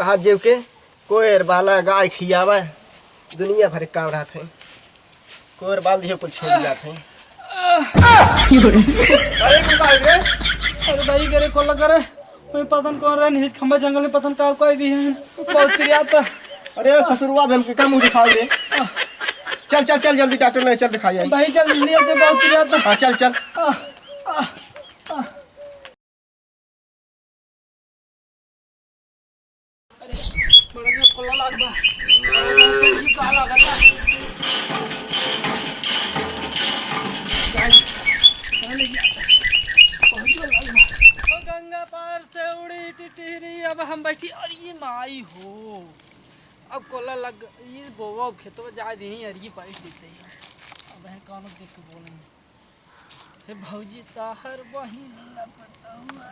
रहा जेब के कोयर बाला गाय खियावा दुनिया भर काम रहा थे कोयर बाल दिए कुछ छेड़ जाते हैं। अरे तुम का रे? अरे भाई करे को लग करे कोई पतन कौन रहा नहीं खंबा जंगल में पतन का कोई दी है बहुत प्रियाता। अरे ससुरवा बहन के कम दिखाओ रे। चल चल चल जल्दी डॉक्टर ने चल दिखाइए भाई चल जल्दी अच्छे बहुत प्रियाता। हां चल चल। थोड़ा जो कोला लाग बा चल का लगा था गंगा पार से उड़ी टिटरी अब हम बैठी और ये माई हो अब कोला लग ये बोवा खेतों में जा दी यार ये पाइप देते हैं अब है कौन देख के बोलेंगे हे भौजी ताहर वही ना पता हुआ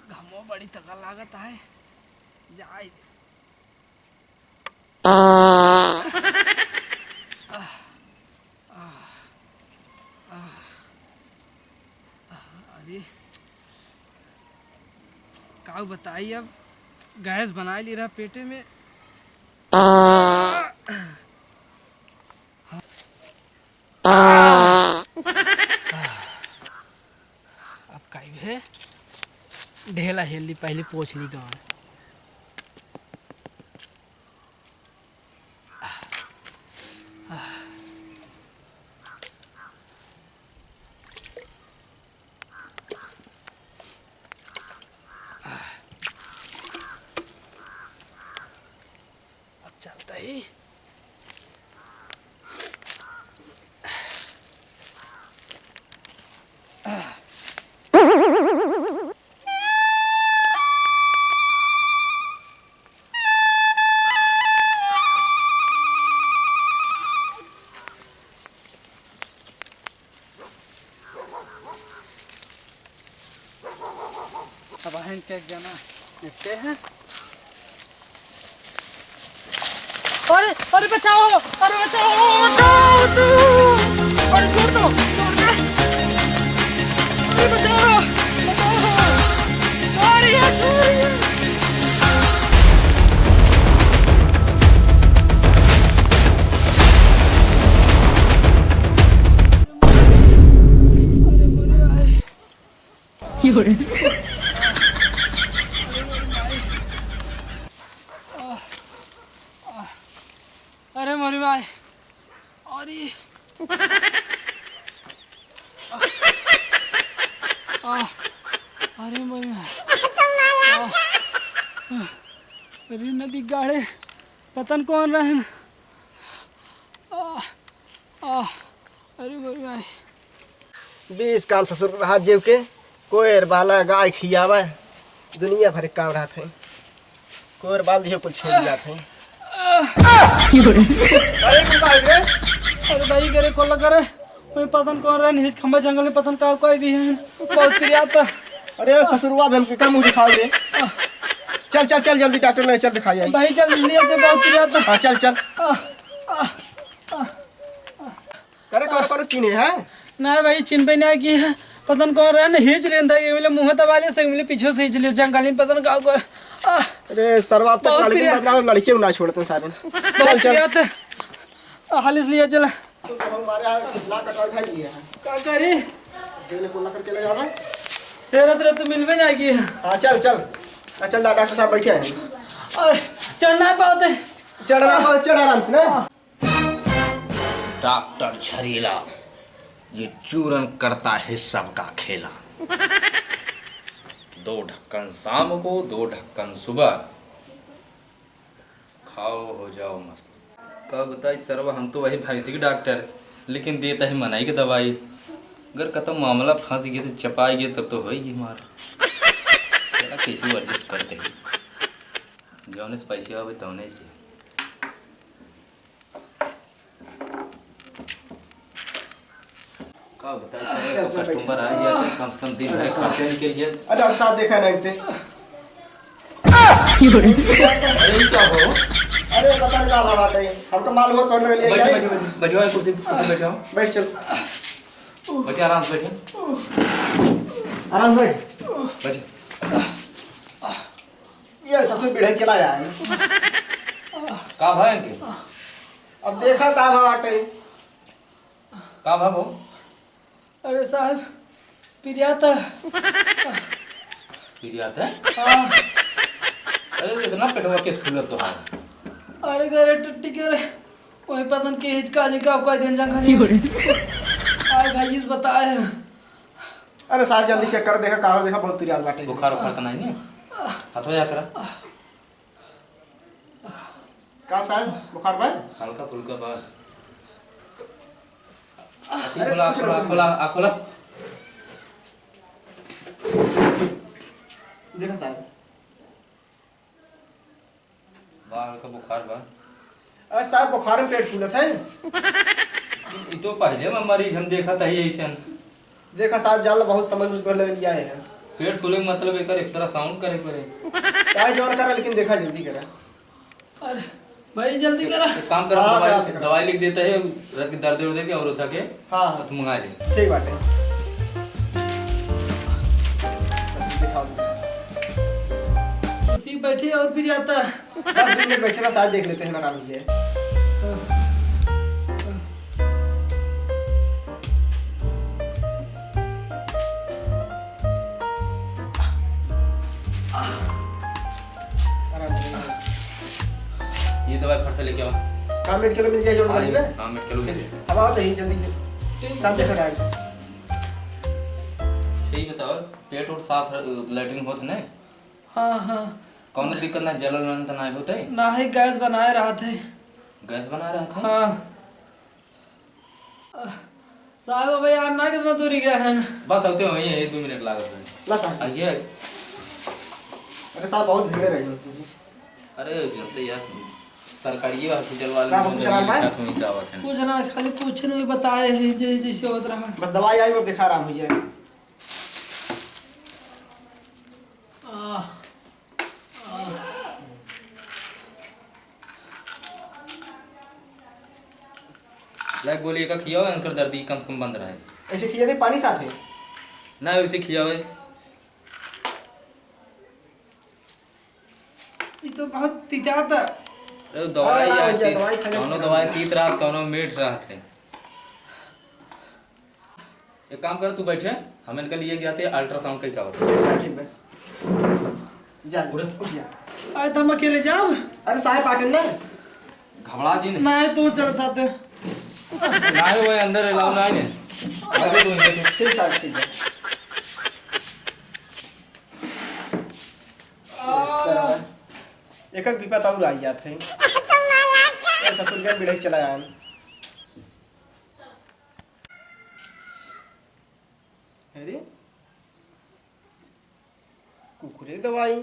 घमो बड़ी थका लागत है जाए अरे का बताई अब गैस बना ली रहा पेटे में अब काई है ढेला हेल ली पहले पोछ ली गाँव अब चलता ही अब हैं क्या जाना निपटे हैं। अरे अरे बचाओ अरे बचाओ बचाओ तू अरे छोड़ दो अरे बचाओ बचाओ छोड़िए छोड़िए अरे मरे आए अरे मोरी भाई अरे अरे मोरी अरे नदी गाड़े पतन कौन रहे अरे मोरी भाई 20 काम ससुर रहा जेब के कोयर बाला गाय खियावा दुनिया भर काम रहा थे कोयर बाल दिए कुछ छेड़ जाते हैं। अरे तुम का रे? अरे भाई करे को लग करे कोई पतन कौन रहा नहीं खंबा जंगल में पतन का कोई दी है बहुत प्रियाता। अरे ससुरवा बहन के कम दिखाओ रे। चल चल चल जल्दी डॉक्टर ने चल दिखाइए भाई चल जल्दी अच्छे बहुत प्रियाता। हां चल चल। करे कौन चीने है ना भाई चिन पे ना की है पतन कौन रहा ना हिच लेंदा ये मिले मुंह दबाले से मिले पीछे से हिच ले जंगल में पतन का अरे सरवा तक लड़की मतलब लड़के ना छोड़ते सारे। चल चल हाल इसलिए चला हमारे यहाँ ला कटवा भाई लिया है का करे जेल को लेकर चले जाओ तेरा तेरा तो मिल में ना की हां चल चल चल डॉक्टर साहब बैठे हैं और चढ़ना है पाते चढ़ आराम से ना। डॉक्टर झरीला ये चूरन करता है सबका खेला 2 ढक्कन शाम को 2 ढक्कन सुबह खाओ हो जाओ मस्त। कब बताई सर्व हम तो वही भैंसी के डॉक्टर लेकिन देता है मनाई की दवाई अगर खत्म मामला फंस गया तो चपाई गया तब तो होगी मार कैसे एडजस्ट करते हैं जौने से पैसे आवे तौने से का बताइए कस्टमर आ गया तो कम से कम दिन भर खर्चा निकल गया। डॉक्टर साहब देखा नहीं थे अरे क्या हो अरे पता नहीं क्या बात है हम तो मालूम हो तो ले गए बैठो कुर्सी पे बैठो बैठ चल बैठे आराम से बैठे आराम से बैठ। बैठे। ये सबसे बिढ़ई चला जाए। का भाई इनके? अब देखा का भाव आटे। का भाई वो? अरे साहब प्रियाता। प्रियात है? हाँ। अरे इतना पेटवा केस फूलत तो है। अरे करे टट्टी करे वही पता नहीं के हिचका जिका कोई दिन जा खरी आए भाई इस बताए। अरे साहब जल्दी चेक कर देखा का देखा बहुत पिरियाद बाटे। बुखार उखार तो नहीं है? हाथ हो जा करा। का साहब बुखार बा? हल्का फुल्का बा। खोला खोला खोला खोला। देखा साहब बा हल्का बुखार बा। अरे साहब बुखार में पेट फूलत है। ये तो पहले में मरीज हम देखा था ही ऐसे। देखा साहब जान बहुत समझ कर ले लिया है। पेट फूले के मतलब एक एक्स्ट्रा साउंड करे पड़े। चाहे जवान करा लेकिन देखा जल्दी करा। अरे भाई जल्दी करा। एक काम करो हाँ, दवाई करा। दवाई लिख देता है रात के दर्द उर्द के और उठा के हाँ और तुम मंगा ले। ठीक बाटे। दिखाओ इसी बैठे और प्रियाता। 10 मिनट बैठे ना साहब देख लेते हैं आराम से। ये दवाई फट से लेके आओ। काम मिनट किलो मिल जाए जो वाली में। हाँ मिनट चलो के अब आओ तो ही जल्दी से। शाम से खड़ा है। ठीक बताओ पेट और साफ लैट्रिन होत नहीं? हाँ हाँ कौन दिक्कत ना जलन तो नहीं होते? ना ही गैस बनाए रहा थे। गैस बना रहा था? हाँ साहब भाई आना कितना दूरी गया है? बस आते हो ये 2 मिनट लागत है। ला साहब। आइए। अरे साहब बहुत भीड़ रही है। अरे जनते यार सरकारी हॉस्पिटल वाले क्या कुछ आराम है? कुछ ना खाली पूछने में बताए हैं जैसे होता रहा। बस दवाई आई वो दिखा आराम हो जाए। लाइक गोली का खिया हुआ अंकर दर्द कम से कम बंद रहा है। ऐसे किए थे पानी साथ है ना वैसे खिया हुआ ये तो बहुत तीता था। अरे दवाई हाँ, यार दवाई खाने कौनो की दवाई तीत रहा कौनो मीठ रहा थे। एक काम कर तू बैठे हम इनके लिए गया थे अल्ट्रासाउंड का क्या होता ठीक है जा उठ। उठ जा। आज तो हम अकेले जाओ। अरे साहब पाटिल ना घबरा जी ना तू चल साथ। ना वो अंदर अलाउ ना है आगे तो ठीक साहब ठीक है। एक विपत और आई जात है। ससुर के बिढ़ई चला जाए। अरे कुकुरे दवाई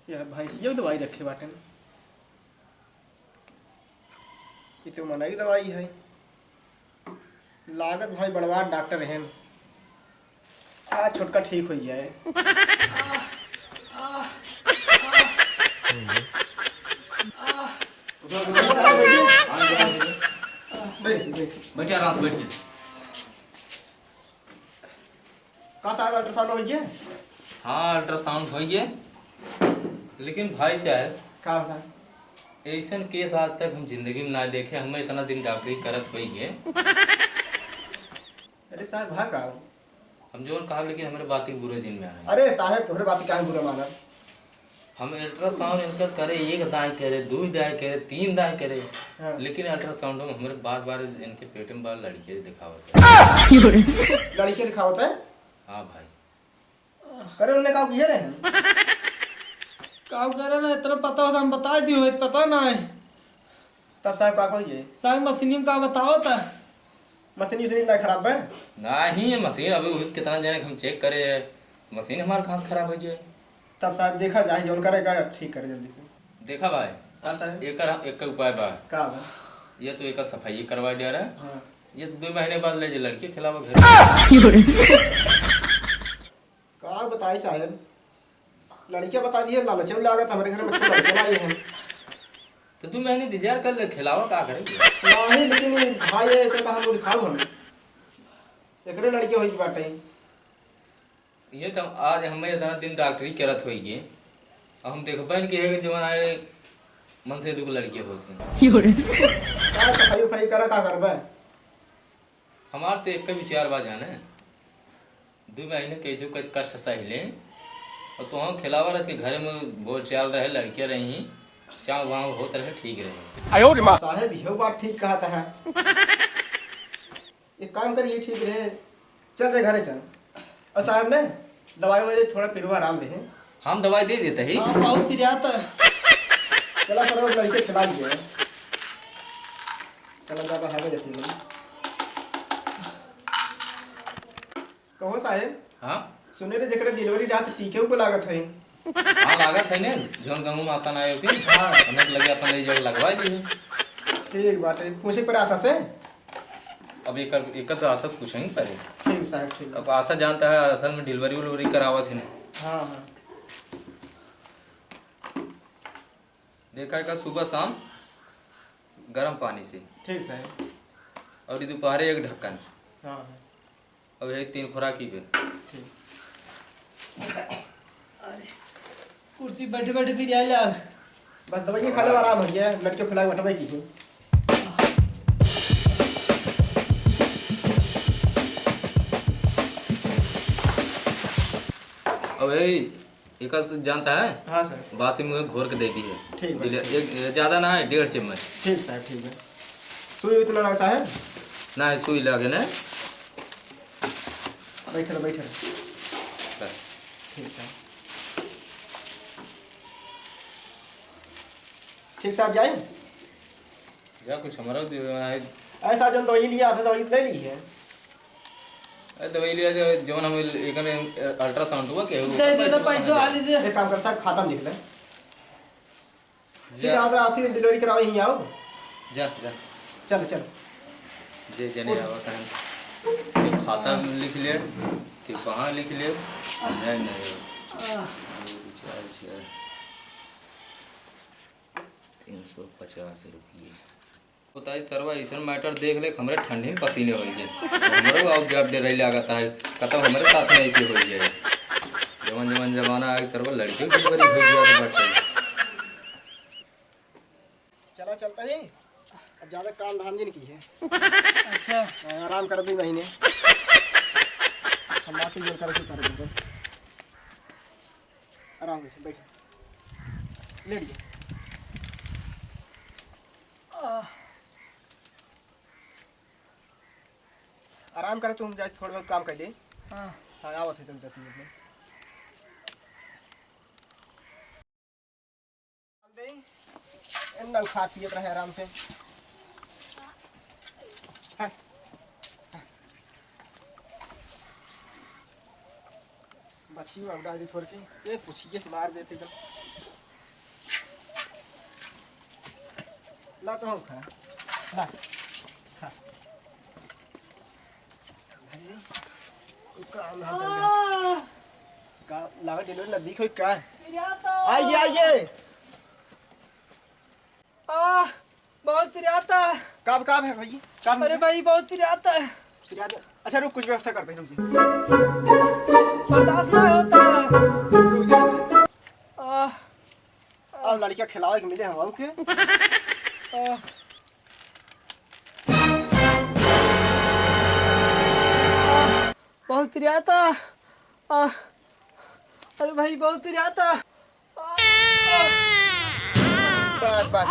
यह भैंसियों दवाई रखे बाटे। ये तो मना की दवाई है। लागत भाई बड़वा डॉक्टर हैं। आज छोटका ठीक हो जाए। बैठे आराम से बैठिए। का साहब अल्ट्रासाउंड हो गया? हाँ अल्ट्रासाउंड हो गया लेकिन भाई साहब का साहब ऐसा केस आज तक हम जिंदगी में ना देखे। हमें इतना दिन डॉक्टरी करत हुई है। अरे साहब हाँ का हम जो कहा लेकिन हमारे बात की बुरे जिन में आ रहे हैं। अरे साहब तुम्हारे बात क्या बुरा माना। हम अल्ट्रासाउंड इनका करे 1 दाएं करे 2 दाएं करे 3 दाएं करे हाँ। लेकिन अल्ट्रासाउंड में हमारे बार बार इनके पेट में बार लड़के दिखावत है। लड़के दिखावत है। हाँ भाई अरे उन्होंने कहा किए रहे काम करे ना इतना पता होता हम बता दियो पता ना है। तब साहब का कहिए साहब मशीनी में का बताओ था। मशीन उसीन ना खराब है। नहीं मशीन अभी उस कितना जने हम चेक करे मशीन हमारे कहाँ से खराब हो जाए। तब साहब देखा जाए जो करेगा ठीक करे जल्दी से। देखा भाई हाँ साहब एक उपाय बा का बा? ये तो एक सफाई करवा दिया रहा हाँ। ये तो 2 महीने बाद ले जे लड़के खिलावा घर। का बताई साहब लड़कियां बता दिए लालच में लागत हमारे घर में तो लड़के लाई हैं। तो तुम मैंने इंतजार कर ले, खिलावा का करे। नहीं लेकिन भाई है तो हम दिखाओ हम एकरे लड़के होई बाटे। ये तो आज हमें इतना दिन डॉक्टरी करत होइए, हम देखबन कि है कि जवन आए मन से दुख लड़के होते हैं। का सफाई उफाई करा का करबे। हमार तो एक का विचार बा जाने 2 महीने कैसे कष्ट सहिले, और तो हम खिलावा रह के घर में बोल चाल रहे, लड़के रही चाव वाव होत रहे, ठीक रहे। साहेब यो बात ठीक कहता है। एक काम करिए, ठीक रहे चल रहे घरे चल। और साहब ने दवाई ववाई थोड़ा पिरवा आराम रहे। हम दवाई दे देते ही। हाँ बहुत पिराता। चला सर वो लड़के खिला दिए। चला जा हावे जाती है। कहो साहेब। हाँ सुने रे जकरे डिलीवरी रात टीके को लागत है। हाँ लागत है ने जोन गाँव में आसान आए होती। हाँ हमें लगे अपन ले जगह लगवा ली। ठीक बात है, पूछे पर आशा से। अब एक तो आशा पूछेंगे पहले। ठीक साहब ठीक। अब आशा जानता है असल में डिलीवरी उलीवरी करावत है ने। हाँ हाँ देखा का सुबह शाम गर्म पानी से, ठीक साहब। और दोपहर एक ढक्कन, हाँ हाँ अब यही 3 खुराकी पे। ठीक। कुर्सी बैठे बैठे फिर आ जा। बस दवाई खा ले आराम हो गया, लड़के खिला बटवाई की है। अब यही एक जानता है हाँ सर बासी मुँह घोर के दे दी है। ठीक है। एक ज़्यादा ना है, 1.5 चम्मच। ठीक साहब ठीक है। सुई उतना लगा साहब। ना सुई लगे ना। बैठे रहो बैठे रहो। बस ठीक साहब। ठीक साहब जाए। जा कुछ हमारा ऐसा जो दवाई लिया था दवाई ले ली है। दवाई लिया जो हम एक अल्ट्रासाउंड हुआ क्या दे दे पैसों हाली से। एक काम कर साहब खाता में लिख ले। ठीक है आप आखिर डिलीवरी कराओ यहीं आओ। जा जा चल चल। जे जने आवत है कि खाता में लिख ले कि कहाँ लिख ले। नहीं नहीं 350 रुपये बताइए सरवा ऐसा मैटर देख ले हमारे ठंडी में पसीने हो गए। हमारे अब जब दे रही लागत है कतम हमारे साथ में ऐसे हो गए। जवन जवन जमाना है सरवा लड़के की डिलीवरी हो गया तो बट चला चलता है। अब ज़्यादा काम धाम जी की है। अच्छा आराम कर 2 महीने। हम माफी जोड़ कर देंगे। आराम से बैठे लेट जाइए। आराम करे तुम जाए थोड़ा बहुत काम कर ले। हाँ हाँ आवत है तुम 10 मिनट में। एंड खा पिए रहे आराम से। हाँ। बच्ची में डाल दी थोड़ी की ये पूछिए मार देते एकदम। ला तो हम खा ला खा का लगा डिलीवरी नजदीक हो का। आइए आइए। बहुत पिराता। कब कब है भाई कब। अरे भाई बहुत पिराता है। अच्छा रुक कुछ व्यवस्था करते हैं। रुक बर्दाश्त ना होता। रुक जाइए। अब लड़कियां खिलावे के मिले हम के। बहुत पिराता। अरे भाई बहुत पिराता। बस बस